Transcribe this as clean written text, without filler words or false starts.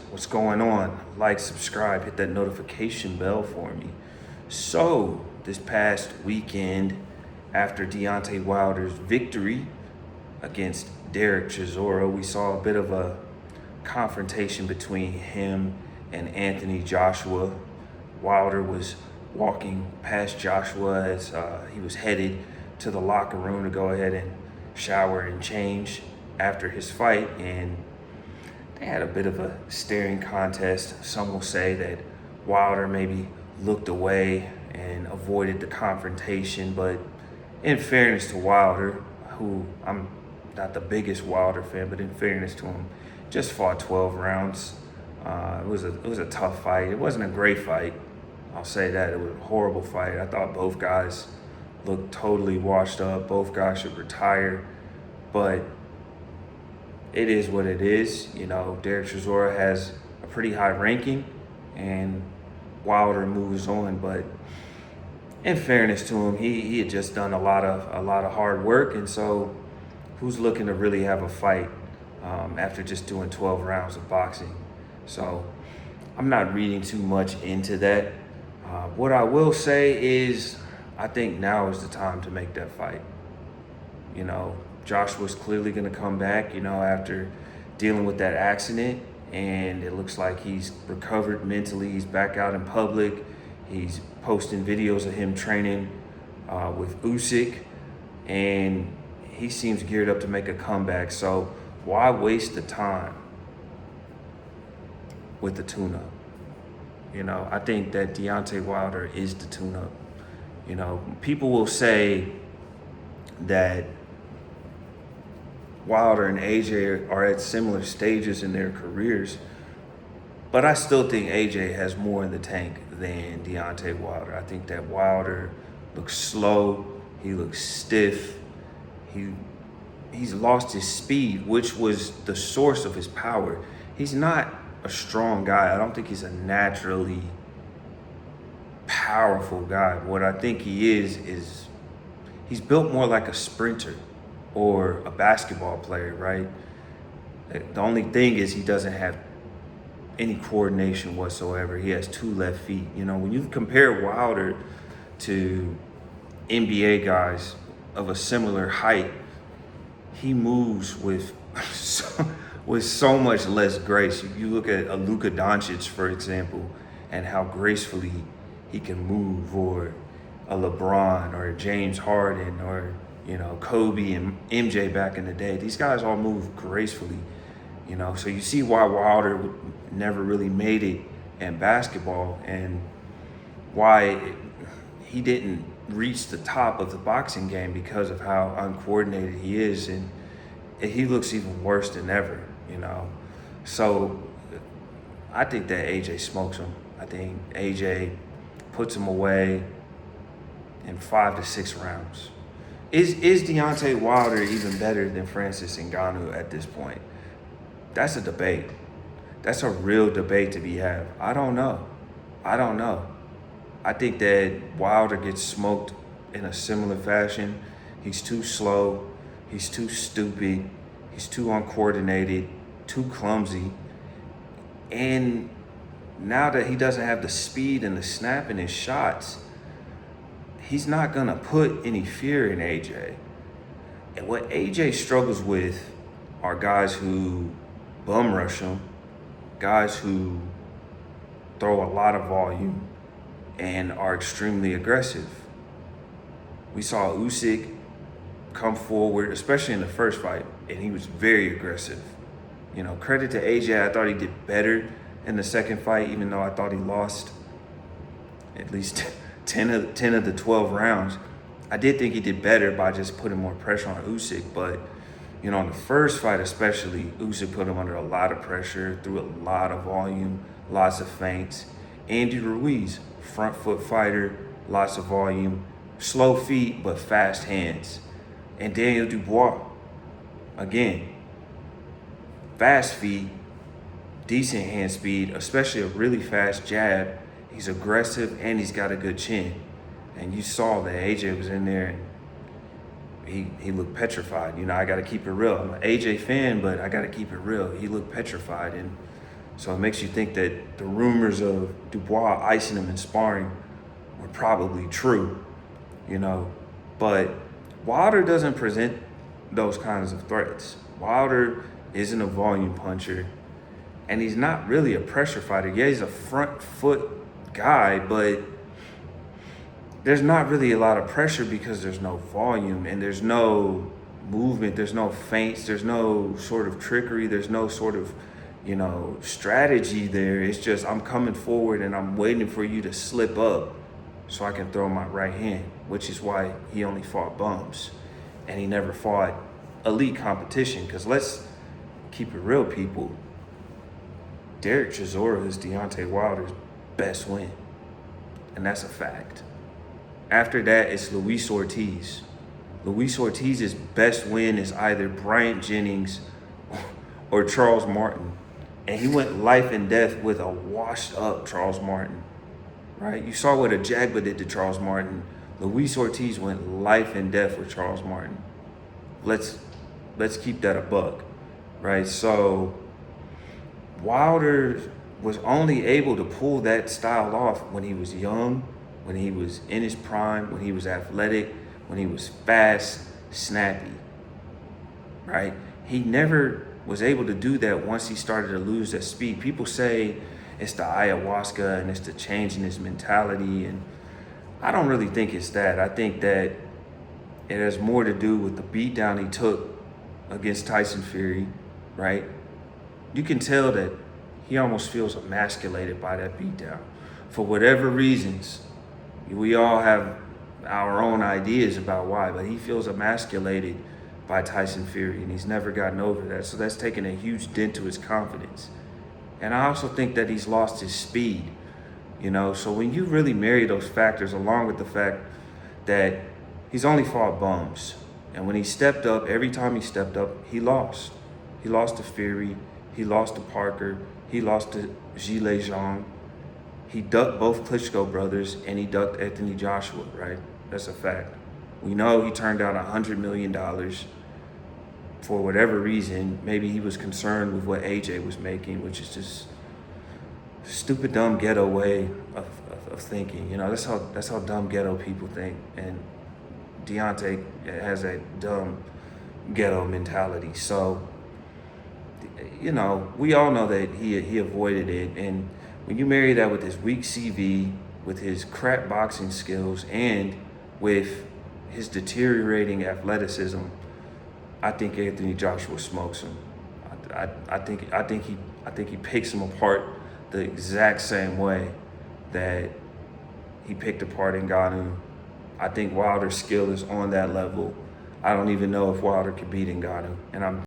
What's going on? Like, subscribe, hit that notification bell for me. So, this past weekend, after Deontay Wilder's victory against Derek Chisora, we saw a bit of a confrontation between him and Anthony Joshua. Wilder was walking past Joshua as he was headed to the locker room to go ahead and shower and change after his fight, and they had a bit of a staring contest. Some will say that Wilder maybe looked away and avoided the confrontation, but in fairness to Wilder, who I'm not the biggest Wilder fan, but in fairness to him, just fought 12 rounds. It was a tough fight. It wasn't a great fight. I'll say that. It was a horrible fight. I thought both guys looked totally washed up. Both guys should retire, but it is what it is. You know, Derek Chisora has a pretty high ranking, and Wilder moves on. But in fairness to him, he had just done a lot of hard work, and so who's looking to really have a fight after just doing 12 rounds of boxing? So I'm not reading too much into that. What I will say is, I think now is the time to make that fight. You know, Joshua's clearly going to come back, you know, after dealing with that accident, and it looks like he's recovered mentally. He's back out in public. He's posting videos of him training with Usyk, and he seems geared up to make a comeback. So why waste the time with the tune-up? You know, I think that Deontay Wilder is the tune-up. You know, people will say that Wilder and AJ are at similar stages in their careers, but I still think AJ has more in the tank than Deontay Wilder. I think that Wilder looks slow, he looks stiff, he's lost his speed, which was the source of his power. He's not a strong guy. I don't think he's a naturally powerful guy. What I think he is he's built more like a sprinter or a basketball player, right? The only thing is he doesn't have any coordination whatsoever. He has two left feet. You know, when you compare Wilder to NBA guys of a similar height, he moves with so much less grace. You look at a Luka Doncic, for example, and how gracefully he can move, or a LeBron or a James Harden, or, you know, Kobe and MJ back in the day. These guys all move gracefully, you know. So you see why Wilder never really made it in basketball, and why he didn't reach the top of the boxing game, because of how uncoordinated he is, and he looks even worse than ever, you know. So I think that AJ smokes him. I think AJ puts him away in 5 to 6 rounds. Is Deontay Wilder even better than Francis Ngannou at this point? That's a debate. That's a real debate to be had. I don't know. I think that Wilder gets smoked in a similar fashion. He's too slow. He's too stupid. He's too uncoordinated, too clumsy. And now that he doesn't have the speed and the snap in his shots, he's not going to put any fear in AJ. And what AJ struggles with are guys who bum rush him, guys who throw a lot of volume and are extremely aggressive. We saw Usyk come forward, especially in the first fight, and he was very aggressive. You know, credit to AJ, I thought he did better in the second fight, even though I thought he lost at least 10 of the 12 rounds. I did think he did better by just putting more pressure on Usyk, but, you know, in the first fight especially, Usyk put him under a lot of pressure, threw a lot of volume, lots of feints. Andy Ruiz, front foot fighter, lots of volume, slow feet but fast hands. And Daniel Dubois, again, fast feet, decent hand speed, especially a really fast jab. He's aggressive and he's got a good chin. And you saw that AJ was in there and he looked petrified. You know, I got to keep it real. I'm an AJ fan, but I got to keep it real. He looked petrified. And So it makes you think that the rumors of Dubois icing him in sparring were probably true, you know. But Wilder doesn't present those kinds of threats. Wilder isn't a volume puncher, and he's not really a pressure fighter. Yeah, he's a front foot guy, but there's not really a lot of pressure because there's no volume and there's no movement, there's no feints, there's no sort of trickery, there's no sort of, strategy there. It's just I'm coming forward and I'm waiting for you to slip up so I can throw my right hand, which is why he only fought bums and he never fought elite competition. Because let's keep it real, people. Derek Chisora is Deontay Wilder's best win, and that's a fact. After that, it's Luis Ortiz. Luis Ortiz's best win is either Bryant Jennings or Charles Martin. And he went life and death with a washed up Charles Martin, right? You saw what a Jagba did to Charles Martin. Luis Ortiz went life and death with Charles Martin. Let's keep that a buck, right? So Wilder was only able to pull that style off when he was young, when he was in his prime, when he was athletic, when he was fast, snappy, right? He never was able to do that once he started to lose that speed. People say it's the ayahuasca and it's the change in his mentality, and I don't really think it's that. I think that it has more to do with the beatdown he took against Tyson Fury, right? You can tell that he almost feels emasculated by that beatdown. For whatever reasons, we all have our own ideas about why, but he feels emasculated by Tyson Fury, and he's never gotten over that. So that's taken a huge dent to his confidence. And I also think that he's lost his speed, So when you really marry those factors along with the fact that he's only fought bums, and when he stepped up, every time he stepped up, he lost. He lost to Fury, he lost to Parker, he lost to Zhilei Zhang. He ducked both Klitschko brothers, and he ducked Anthony Joshua, right? That's a fact. We know he turned down $100 million for whatever reason. Maybe he was concerned with what AJ was making, which is just stupid, dumb, ghetto way of thinking. That's how dumb ghetto people think. And Deontay has a dumb ghetto mentality. So, we all know that he avoided it. And when you marry that with his weak CV, with his crap boxing skills, and with his deteriorating athleticism, I think Anthony Joshua smokes him. I think he picks him apart the exact same way that he picked apart Ngannou. I think Wilder's skill is on that level. I don't even know if Wilder could beat Ngannou, and I'm